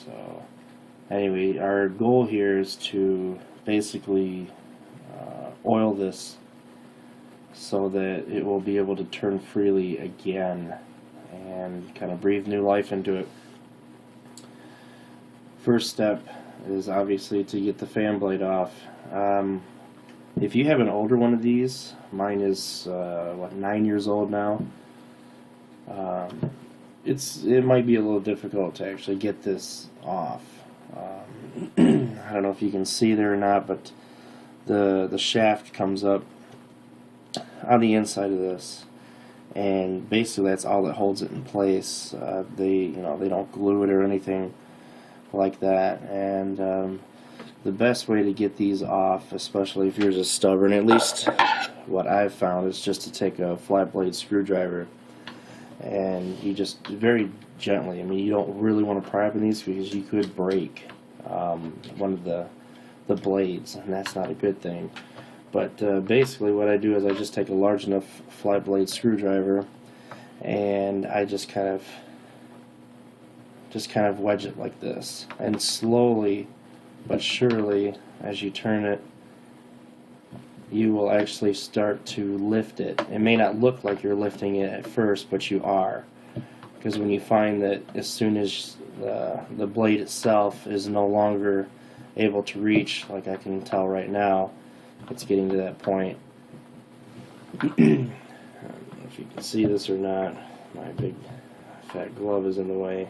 So anyway, our goal here is to basically oil this so that it will be able to turn freely again and kind of breathe new life into it. First step is obviously to get the fan blade off. If you have an older one of these, mine is 9 years old now. It might be a little difficult to actually get this off. I don't know if you can see there or not, but the shaft comes up on the inside of this, and basically that's all that holds it in place. They don't glue it or anything like that, and the best way to get these off, especially if you're just stubborn, at least what I've found, is just to take a flat blade screwdriver and you just very gently, I mean, you don't really want to pry open these because you could break one of the blades, and that's not a good thing. But basically what I do is I just take a large enough flat blade screwdriver and I just kind of wedge it like this, and slowly but surely, as you turn it, you will actually start to lift it. It may not look like you're lifting it at first, but you are, because when you find that as soon as the blade itself is no longer able to reach, like I can tell right now, it's getting to that point. I don't know if you can see this or not. My big fat glove is in the way.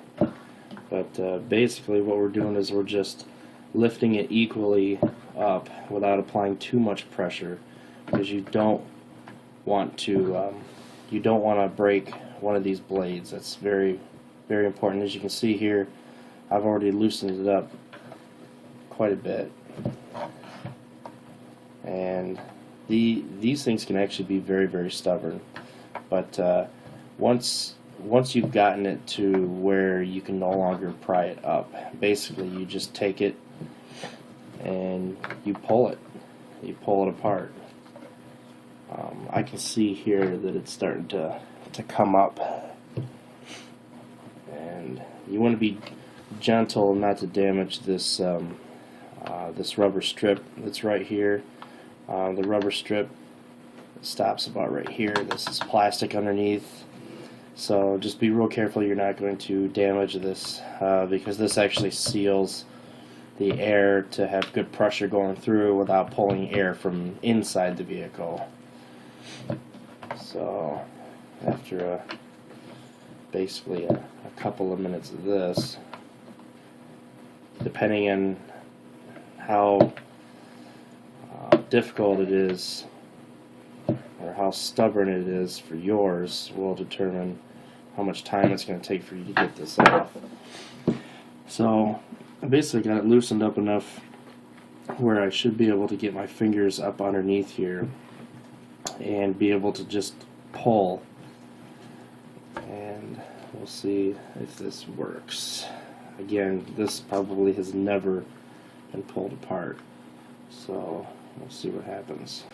But basically what we're doing is we're just lifting it equally up without applying too much pressure, because you don't want to break one of these blades. That's very, very important. As you can see here, I've already loosened it up quite a bit, and these things can actually be very, very stubborn. But once you've gotten it to where you can no longer pry it up, basically you just take it and you pull it apart. I can see here that it's starting to come up, and you want to be gentle not to damage this this rubber strip that's right here. The rubber strip stops about right here. This is plastic underneath, so just be real careful you're not going to damage this, because this actually seals the air to have good pressure going through without pulling air from inside the vehicle. So after basically a couple of minutes of this, depending on how difficult it is or how stubborn it is for yours, will determine how much time it's going to take for you to get this off. So I basically got it loosened up enough where I should be able to get my fingers up underneath here and be able to just pull, and we'll see if this works. Again, this probably has never been pulled apart, so we'll see what happens.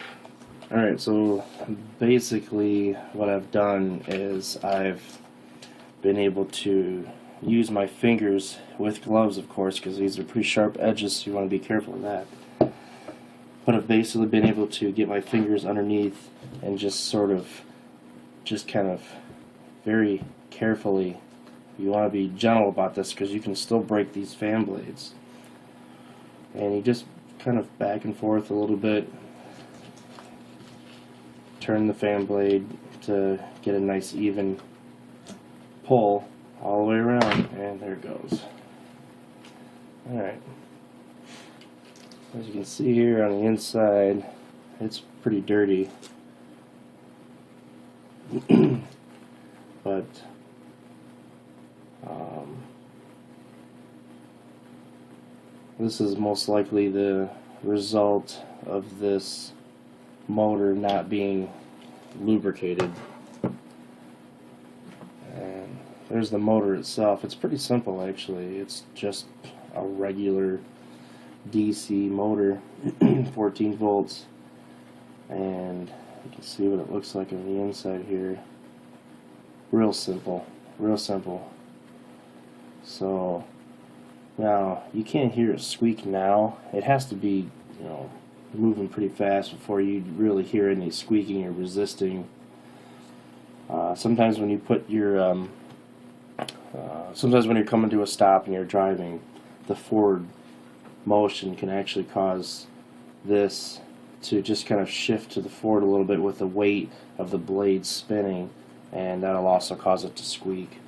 Alright, so basically what I've done is I've been able to use my fingers with gloves, of course, because these are pretty sharp edges, so you want to be careful of that. But I've basically been able to get my fingers underneath and just kind of very carefully, you want to be gentle about this because you can still break these fan blades. And you just kind of back and forth a little bit, turn the fan blade to get a nice even pull all the way around, and there it goes. Alright, as you can see here on the inside, it's pretty dirty. But this is most likely the result of this motor not being lubricated. And there's the motor itself. It's pretty simple, actually. It's just a regular DC motor, 14 volts, and you can see what it looks like on the inside here. Real simple, real simple. So Now, you can't hear it squeak now. It has to be, you know, moving pretty fast before you really hear any squeaking or resisting. Sometimes when you put your, sometimes when you're coming to a stop and you're driving, the forward motion can actually cause this to just kind of shift to the forward a little bit with the weight of the blade spinning, and that'll also cause it to squeak.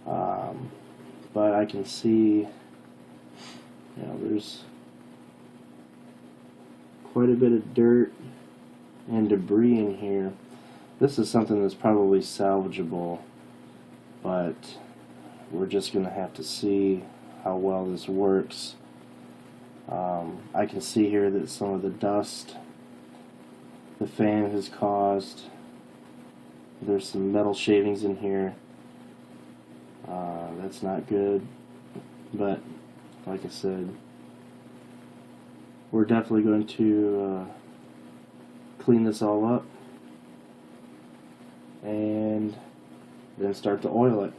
But I can see, there's quite a bit of dirt and debris in here. This is something that's probably salvageable, but we're just going to have to see how well this works. I can see here that some of the dust the fan has caused. There's some metal shavings in here. That's not good, but like I said, we're definitely going to clean this all up and then start to oil it.